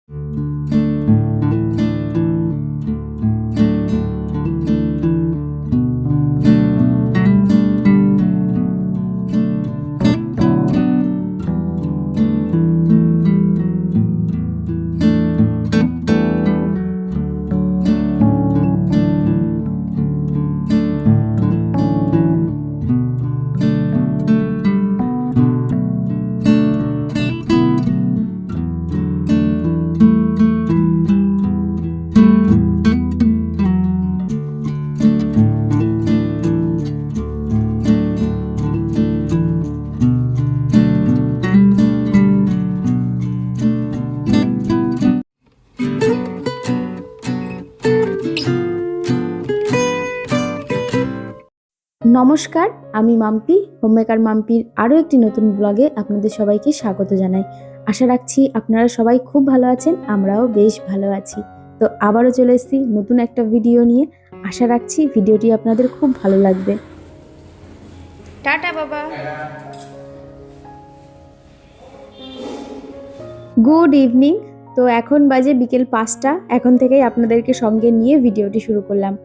নমস্কার, আমি মাম্পি। হোমমেকার মাম্পির আরও একটি নতুন ব্লগে আপনাদের সবাইকে স্বাগত জানাই। আশা রাখছি আপনারা সবাই খুব ভালো আছেন, আমরাও বেশ ভালো আছি। তো আবারও চলে এসেছি নতুন একটা ভিডিও নিয়ে। আশা রাখছি ভিডিওটি আপনাদের খুব ভালো লাগবে। টাটা বাবা। Good evening. তো এখন বাজে বিকেল 5টা। এখন থেকেই আপনাদেরকে সঙ্গে নিয়ে ভিডিওটি শুরু করলাম।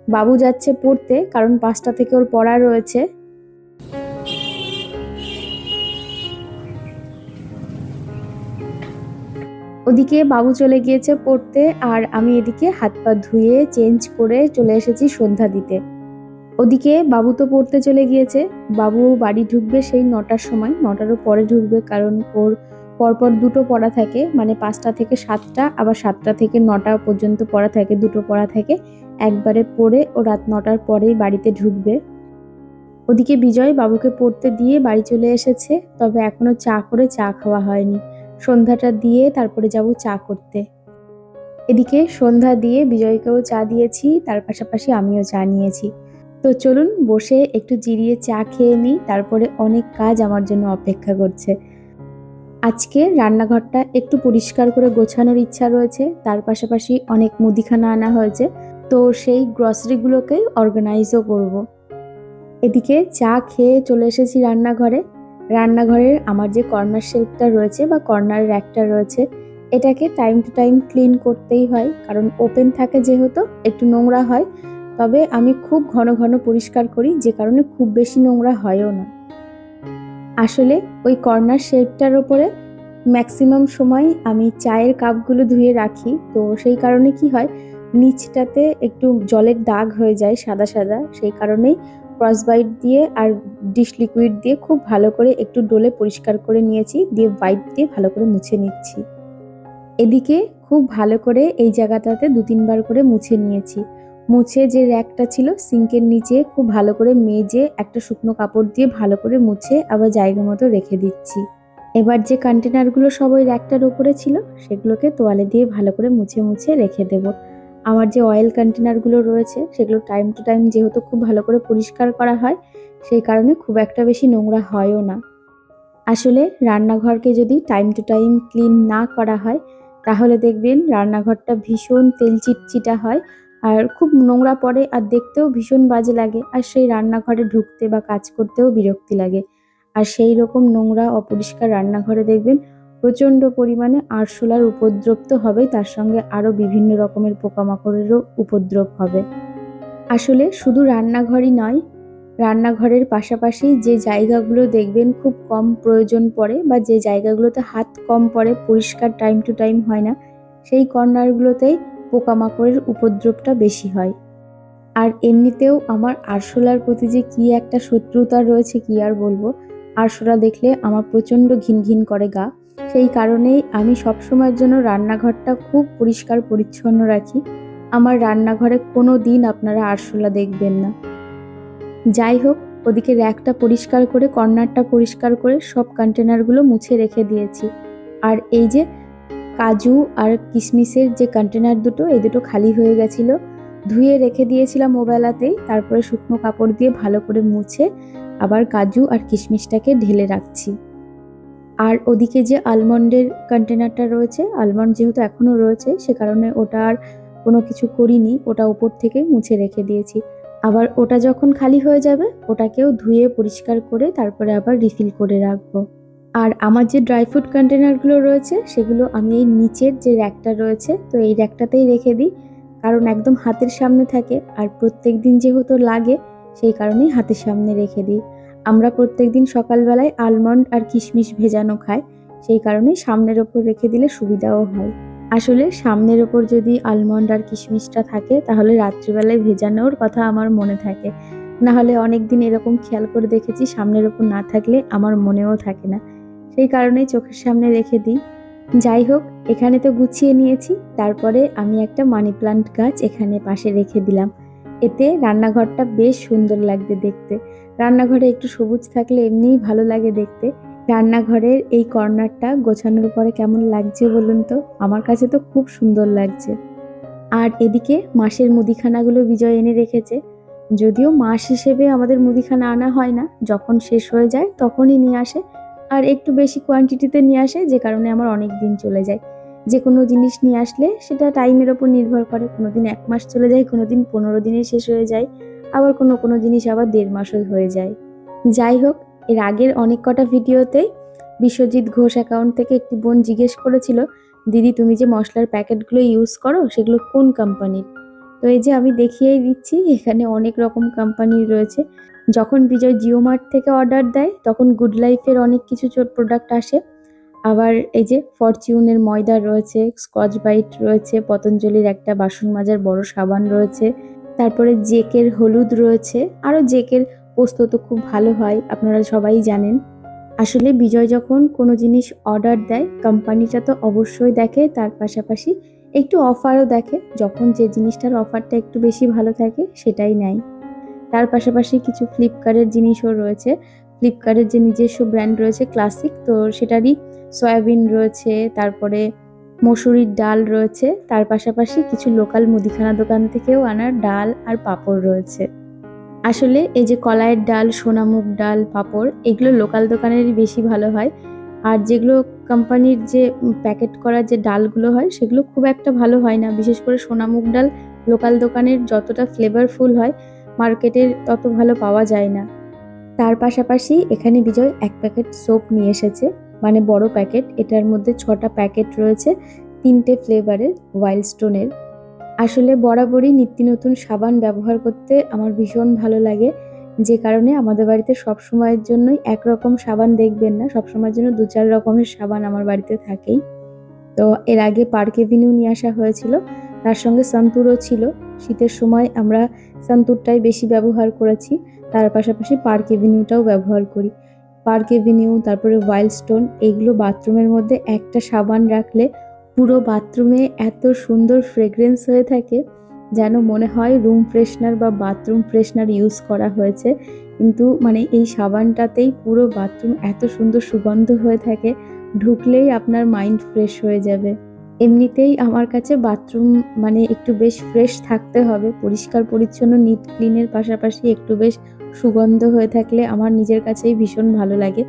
বাবু যাচ্ছে পড়তে, কারণ 5টা থেকে ওর পড়া রয়েছে। ওদিকে বাবু চলে গিয়েছে পড়তে, আর আমি এদিকে হাত পা ধুয়ে চেঞ্জ করে চলে এসেছি সন্ধ্যা দিতে। ওদিকে বাবু তো পড়তে চলে গিয়েছে। বাবু বাড়ি ঢুকবে সেই 9টার সময়, 9টারও পরে ঢুকবে, কারণ ওর পরপর দুটো পড়া থাকে, মানে 5টা থেকে 7টা, আবার 7টা থেকে 9টা পর্যন্ত পড়া থাকে, দুটো পড়া থাকে। একবারে পড়ে ও রাত 9টার পরেই বাড়িতে ঢুকবে। ওদিকে বিজয় বাবুকে পড়তে দিয়ে বাড়ি চলে এসেছে, তবে এখনো চা খাওয়া হয়নি। সন্ধ্যাটা দিয়ে তারপরে যাব চা করতে। এদিকে সন্ধ্যা দিয়ে বিজয়কেও চা দিয়েছি, তার পাশাপাশি আমিও চা নিয়েছি। তো চলুন বসে একটু জিরিয়ে চা খেয়ে নিই, তারপরে অনেক কাজ আমার জন্য অপেক্ষা করছে। আজকে রান্নাঘরটা একটু পরিষ্কার করে গোছানোর ইচ্ছা রয়েছে, তার পাশাপাশি অনেক মুদিখানা আনা হয়েছে, তো সেই গ্রসারিগুলোকেই অর্গানাইজও করব। এদিকে চা খেয়ে চলে এসেছি রান্নাঘরে। রান্নাঘরের আমার যে কর্নার শেলফটা রয়েছে বা কর্নার র্যাকটা রয়েছে, এটাকে টাইম টু টাইম ক্লিন করতেই হয়, কারণ ওপেন থাকে যেহেতু একটু নোংরা হয়। তবে আমি খুব ঘন ঘন পরিষ্কার করি, যে কারণে খুব বেশি নোংরা হয়ও না। আসলে ওই কর্নার শেলফটার ওপরে ম্যাক্সিমাম সময় আমি চায়ের কাপগুলো ধুয়ে রাখি, তো সেই কারণে কি হয়, নিচটাতে একটু জলের দাগ হয়ে যায় সাদা সাদা। সেই কারণেই ক্রসবাইট দিয়ে আর ডিশ লিকুইড দিয়ে খুব ভালো করে একটু ডলে পরিষ্কার করে নিয়েছি, দিয়ে ওয়াইপ দিয়ে ভালো করে মুছে নিচ্ছি। এদিকে খুব ভালো করে এই জায়গাটাতে 2-3 বার করে মুছে নিয়েছি। মুছে যে র্যাকটা ছিল সিঙ্কের নিচে খুব ভালো করে মেজে একটা শুকনো কাপড় দিয়ে ভালো করে মুছে আবার জায়গা মতো রেখে দিচ্ছি। এবার যে কন্টেনারগুলো সব ওই র্যাকটার উপরে ছিল, সেগুলোকে তোয়ালে দিয়ে ভালো করে মুছে রেখে দেব। আমার যে অয়েল কন্টেনারগুলো রয়েছে, সেগুলো টাইম টু টাইম যেহেতু খুব ভালো করে পরিষ্কার করা হয়, সেই কারণে খুব একটা বেশি নোংরা হয়ও না। আসলে রান্নাঘরকে যদি টাইম টু টাইম ক্লিন না করা হয়, তাহলে দেখবেন রান্নাঘরটা ভীষণ তেল চিটচিটা হয়, আর খুব নোংরা পড়ে, আর দেখতেও ভীষণ বাজে লাগে, আর সেই রান্নাঘরে ঢুকতে বা কাজ করতেও বিরক্তি লাগে। আর সেই রকম নোংরা অপরিষ্কার রান্নাঘরে দেখবেন প্রচণ্ড পরিমাণে আরশোলার উপদ্রব তো হবেই, তার সঙ্গে আরও বিভিন্ন রকমের পোকামাকড়েরও উপদ্রব হবে। আসলে শুধু রান্নাঘরই নয়, রান্নাঘরের পাশাপাশি যে জায়গাগুলো দেখবেন খুব কম প্রয়োজন পড়ে বা যে জায়গাগুলোতে হাত কম পড়ে, পরিষ্কার টাইম টু টাইম হয় না, সেই কর্নারগুলোতেই পোকামাকড়ের উপদ্রবটা বেশি হয়। আর এমনিতেও আমার আরশোলার প্রতি যে কি একটা শত্রুতা রয়েছে কি আর বলবো। আরশোলা দেখলে আমার প্রচণ্ড ঘিন করে গা। সেই কারণেই আমি সবসময়ের জন্য রান্নাঘরটা খুব পরিষ্কার পরিচ্ছন্ন রাখি। আমার রান্নাঘরে কোনো দিন আপনারা আরশোলা দেখবেন না। যাই হোক, ওদিকে র্যাকটা পরিষ্কার করে কর্নারটা পরিষ্কার করে সব কন্টেনারগুলো মুছে রেখে দিয়েছি। আর এই যে কাজু আর কিশমিশের যে কন্টেনার দুটো, এই দুটো খালি হয়ে গেছিলো, ধুয়ে রেখে দিয়েছিলাম ওবেলাতেই, তারপরে শুকনো কাপড় দিয়ে ভালো করে মুছে আবার কাজু আর কিশমিশটাকে ঢেলে রাখছি। আর ওদিকে যে আলমন্ডের কন্টেনারটা রয়েছে, আলমন্ড যেহেতু এখনও রয়েছে, সে কারণে ওটা আর কোনো কিছু করিনি, ওটা উপর থেকে মুছে রেখে দিয়েছি। আবার ওটা যখন খালি হয়ে যাবে, ওটাকেও ধুয়ে পরিষ্কার করে তারপরে আবার রিফিল করে রাখবো। আর আমার যে ড্রাই ফ্রুট কন্টেনারগুলো রয়েছে সেগুলো আমি এই নিচের যে র্যাকটা রয়েছে তো এই র্যাকটাতেই রেখে দিই, কারণ একদম হাতের সামনে থাকে আর প্রত্যেক দিন যেহেতু লাগে সেই কারণেই হাতের সামনে রেখে দিই। আমরা প্রত্যেক দিন সকালবেলায় আলমন্ড আর কিশমিশ ভেজানো খাই, সেই কারণেই সামনের ওপর রেখে দিলে সুবিধাও হয়। আসলে সামনের ওপর যদি আলমন্ড আর কিশমিশটা থাকে তাহলে রাত্রিবেলায় ভেজানোর কথা আমার মনে থাকে, না হলে অনেক দিন এরকম খেয়াল করে দেখেছি সামনের ওপর না থাকলে আমার মনেও থাকে না, সেই কারণেই চোখের সামনে রেখে দিই। যাই হোক, এখানে তো গুছিয়ে নিয়েছি, তারপরে আমি একটা মানি প্লান্ট গাছ এখানে পাশে রেখে দিলাম। এতে রান্নাঘরটা বেশ সুন্দর লাগবে দেখতে। রান্নাঘরে একটু সবুজ থাকলে এমনিই ভালো লাগে দেখতে। রান্নাঘরের এই কর্নারটা গোছানোর পরে কেমন লাগছে বলুন তো? আমার কাছে তো খুব সুন্দর লাগছে। আর এদিকে মাসের মুদিখানাগুলো বিজয় এনে রেখেছে। যদিও মাস হিসেবে আমাদের মুদিখানা আনা হয় না, যখন শেষ হয়ে যায় তখনই নিয়ে আসে। আর একটু বেশি কোয়ান্টিটিতে নিয়ে আসে, যে কারণে আমার অনেক দিন চলে যায়। যে কোনো জিনিস নিয়ে আসলে সেটা টাইমের ওপর নির্ভর করে, কোনোদিন 1 মাস চলে যায়, কোনোদিন 15 দিনে শেষ হয়ে যায়, আবার কোনো জিনিস আবার 1.5 মাসও হয়ে যায়। যাই হোক, এর আগের অনেক কটা ভিডিওতেই বিশ্বজিৎ ঘোষ অ্যাকাউন্ট থেকে একটি বোন জিজ্ঞেস করেছিল, দিদি তুমি যে মশলার প্যাকেটগুলো ইউজ করো সেগুলো কোন কোম্পানির? তো এই যে আমি দেখিয়েই দিচ্ছি, এখানে অনেক রকম কোম্পানির রয়েছে। যখন বিজয় জিও মার্ট থেকে অর্ডার দেয় তখন গুড লাইফের অনেক কিছু প্রোডাক্ট আসে। আবার এই যে ফরচিউনের ময়দা রয়েছে, স্কচ ব্রাইট রয়েছে, পতঞ্জলির একটা বাসন মাজার বড় সাবান রয়েছে, তারপরে জেকের হলুদ রয়েছে, আরও জেকের পোস্ত তো খুব ভালো হয়, আপনারা সবাই জানেন। আসলে বিজয় যখন কোনো জিনিস অর্ডার দেয় কোম্পানিটা তো অবশ্যই দেখে, তার পাশাপাশি একটু অফারও দেখে, যখন যে জিনিসটার অফারটা একটু বেশি ভালো থাকে সেটাই নেয়। তার পাশাপাশি কিছু ফ্লিপকার্টের জিনিসও রয়েছে। ফ্লিপকার্টের যে নিজস্ব ব্র্যান্ড রয়েছে ক্লাসিক, তো সেটারই সয়াবিন রয়েছে, তারপরে মসুরির ডাল রয়েছে, তার পাশাপাশি কিছু লোকাল মুদিখানা দোকান থেকেও আনা ডাল আর পাঁপড় রয়েছে। আসলে এই যে কলাইয়ের ডাল, সোনামুগ ডাল, পাঁপড় এগুলো লোকাল দোকানেরই বেশি ভালো হয়। আর যেগুলো কোম্পানির যে প্যাকেট করা যে ডালগুলো হয় সেগুলো খুব একটা ভালো হয় না। বিশেষ করে সোনামুগ ডাল লোকাল দোকানের যতটা ফ্লেভারফুল হয় মার্কেটের তত ভালো পাওয়া যায় না। তার পাশাপাশি এখানে বিজয় 1 প্যাকেট সোপ নিয়ে এসেছে, মানে বড় প্যাকেট। এটার মধ্যে 6টা প্যাকেট রয়েছে, 3টে ফ্লেভারের, ওয়াইল্ড স্টোনের। আসলে বরাবরই নিত্য নতুন সাবান ব্যবহার করতে আমার ভীষণ ভালো লাগে, যে কারণে আমাদের বাড়িতে সবসময়ের জন্যই একরকম সাবান দেখবেন না, সবসময়ের জন্য 2-4 রকমের সাবান আমার বাড়িতে থাকেই। তো এর আগে পার্ক এভিনিউ নিয়ে আসা হয়েছিল, তার সঙ্গে সন্তুরও ছিল। শীতের সময় আমরা সন্তুরটাই বেশি ব্যবহার করেছি, তার পাশাপাশি পার্ক এভিনিউটাও ব্যবহার করি। পার্ক এভিনিউ, তারপরে ওয়াইল্ড স্টোন, এইগুলো বাথরুমের মধ্যে একটা সাবান রাখলে পুরো বাথরুমে এত সুন্দর ফ্রেগ্রেন্স হয়ে থাকে, যেন মনে হয় রুম ফ্রেশনার বা বাথরুম ফ্রেশনার ইউজ করা হয়েছে। কিন্তু মানে এই সাবানটাতেই পুরো বাথরুম এত সুন্দর সুগন্ধ হয়ে থাকে, ঢুকলেই আপনার মাইন্ড ফ্রেশ হয়ে যাবে। এমনিতেই আমার কাছে বাথরুম মানে একটু বেশ ফ্রেশ থাকতে হবে, পরিষ্কার পরিচ্ছন্ন নিট ক্লিনের পাশাপাশি একটু বেশ সুগন্ধ হয়ে থাকলে আমার নিজের কাছেই ভীষণ ভালো লাগে।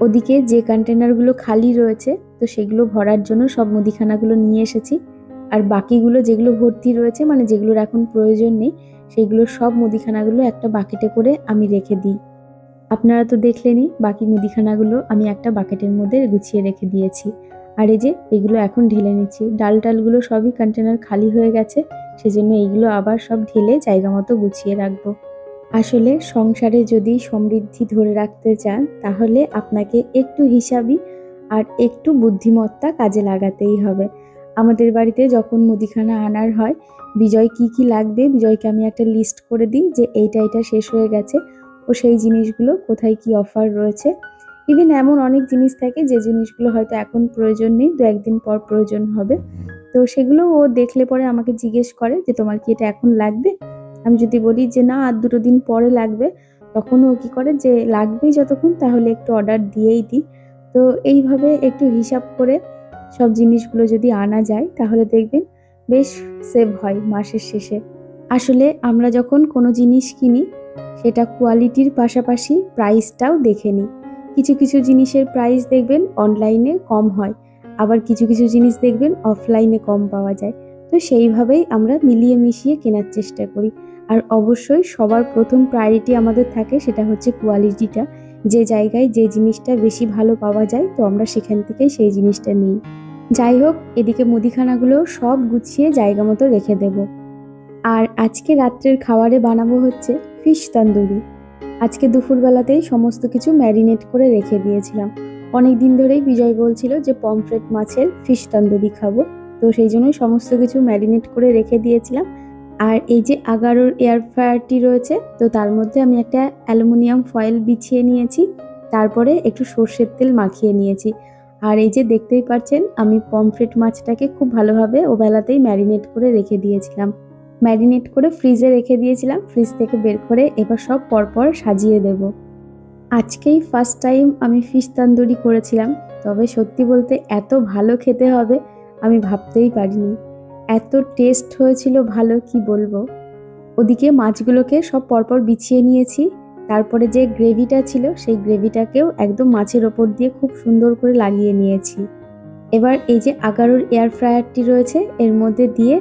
ওদিকে যে কন্টেনারগুলো খালি রয়েছে তো সেগুলো ভরার জন্য সব মুদিখানাগুলো নিয়ে এসেছি। আর বাকিগুলো যেগুলো ভর্তি রয়েছে, মানে যেগুলোর এখন প্রয়োজন নেই, সেইগুলো সব মুদিখানাগুলো একটা বাকেটে করে আমি রেখে দিই। আপনারা তো দেখলেনই বাকি মুদিখানাগুলো আমি একটা বাকেটের মধ্যে গুছিয়ে রেখে দিয়েছি। আর এই যে এগুলো এখন ঢেলে নিচ্ছি, ডাল টালগুলো সবই কন্টেনার খালি হয়ে গেছে, সেজন্য এইগুলো আবার সব ঢেলে জায়গা মতো গুছিয়ে রাখবো। আসলে সংসারে যদি সমৃদ্ধি ধরে রাখতে চান তাহলে আপনাকে একটু হিসাবি আর একটু বুদ্ধিমত্তা কাজে লাগাতেই হবে। আমাদের বাড়িতে যখন মুদিখানা আনার হয়, বিজয় কি কি লাগবে বিজয়কে আমি একটা লিস্ট করে দিই যে এইটা শেষ হয়ে গেছে, ও সেই জিনিসগুলো কোথায় কি অফার রয়েছে। ইভেন এমন অনেক জিনিস থাকে যে জিনিসগুলো হয়তো এখন প্রয়োজন নেই, 2-1 দিন পর প্রয়োজন হবে, তো সেগুলো ও দেখলে পরে আমাকে জিজ্ঞেস করে যে তোমার কি এটা এখন লাগবে। আমি যদি বলি যে না আর 2 দিন পরে লাগবে, তখন ও কি করে যে লাগবেই যতক্ষণ তাহলে একটু অর্ডার দিয়েই দিই। তো এইভাবে একটু হিসাব করে সব জিনিসগুলো যদি আনা যায় তাহলে দেখবেন বেশ সেভ হয় মাসের শেষে। আসলে আমরা যখন কোনো জিনিস কিনি সেটা কোয়ালিটির পাশাপাশি প্রাইসটাও দেখে নিই। কিছু জিনিসের প্রাইস দেখবেন অনলাইনে কম হয়, আবার কিছু জিনিস দেখবেন অফলাইনে কম পাওয়া যায়। তো সেইভাবেই আমরা মিলিয়ে মিশিয়ে কেনার চেষ্টা করি। আর অবশ্যই সবার প্রথম প্রায়োরিটি আমাদের থাকে সেটা হচ্ছে কোয়ালিটিটা। যে জায়গায় যে জিনিসটা বেশি ভালো পাওয়া যায় তো আমরা সেখান থেকেই সেই জিনিসটা নিই। যাই হোক, এদিকে মুদিখানাগুলো সব গুছিয়ে জায়গা মতো রেখে দেব। আর আজকে রাত্রের খাবারে বানাবো হচ্ছে ফিশ তন্দুরি। আজকে দুপুরবেলাতেই সমস্ত কিছু ম্যারিনেট করে রেখে দিয়েছিলাম। অনেক দিন ধরেই বিজয় বলছিল যে পমফ্রেট মাছের ফিশ তন্দুরি খাবো, তো সেই জন্যই সমস্ত কিছু ম্যারিনেট করে রেখে দিয়েছিলাম। আর এই যে আগারোর এয়ার ফ্রায়ারটি রয়েছে, তো তার মধ্যে আমি একটা অ্যালুমিনিয়াম ফয়েল বিছিয়ে নিয়েছি, তারপরে একটু সর্ষের তেল মাখিয়ে নিয়েছি। আর এই যে দেখতেই পাচ্ছেন, আমি পমফ্রেট মাছটাকে খুব ভালোভাবে ওবেলাতেই ম্যারিনেট করে রেখে দিয়েছিলাম। ম্যারিনেট করে ফ্রিজে রেখে দিয়েছিলাম, ফ্রিজ থেকে বের করে এবার সব পরপর সাজিয়ে দেব। আজকেই ফার্স্ট টাইম আমি ফিশ তন্দুরি করেছিলাম, তবে সত্যি বলতে এত ভালো খেতে হবে আমি ভাবতেই পারিনি। এত টেস্ট হয়েছিল ভালো, কি বলবো। ওদিকে মাছগুলোকে সব পরপর বিছিয়ে নিয়েছি, তারপরে যে গ্রেভিটা ছিল সেই গ্রেভিটাকেও একদম মাছের ওপর দিয়ে খুব সুন্দর করে লাগিয়ে নিয়েছি। এবার এই যে আগারোর এয়ার ফ্রায়ারটি রয়েছে এর মধ্যে দিয়ে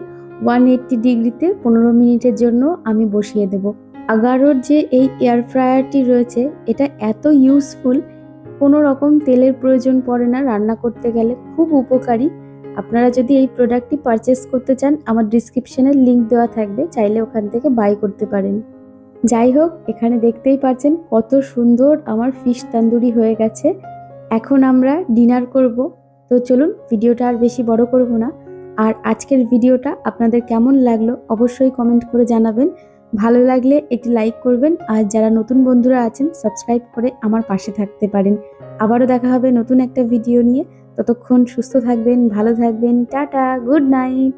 180 ডিগ্রিতে 15 মিনিটের জন্য আমি বসিয়ে দেব। আগারোর যে এই এয়ার ফ্রায়ারটি রয়েছে এটা এত ইউজফুল, কোনো রকম তেলের প্রয়োজন পড়ে না রান্না করতে গেলে, খুব উপকারী। আপনারা যদি এই প্রোডাক্টটি পারচেস করতে চান আমার ডিসক্রিপশনের লিংক দেওয়া থাকবে, চাইলে ওখান থেকে বাই করতে পারেন। যাই হোক, এখানে দেখতেই পাচ্ছেন কত সুন্দর আমার ফিশ তন্দুরি হয়ে গেছে। এখন আমরা ডিনার করব, তো চলুন ভিডিওটা আর বেশি বড় করব না। আর আজকের ভিডিওটা আপনাদের কেমন লাগলো অবশ্যই কমেন্ট করে জানাবেন। ভালো লাগলে একটি লাইক করবেন, আর যারা নতুন বন্ধুরা আছেন সাবস্ক্রাইব করে আমার পাশে থাকতে পারেন। আবারও দেখা হবে নতুন একটা ভিডিও নিয়ে। ততক্ষণ সুস্থ থাকবেন, ভালো থাকবেন, টাটা, গুড নাইট।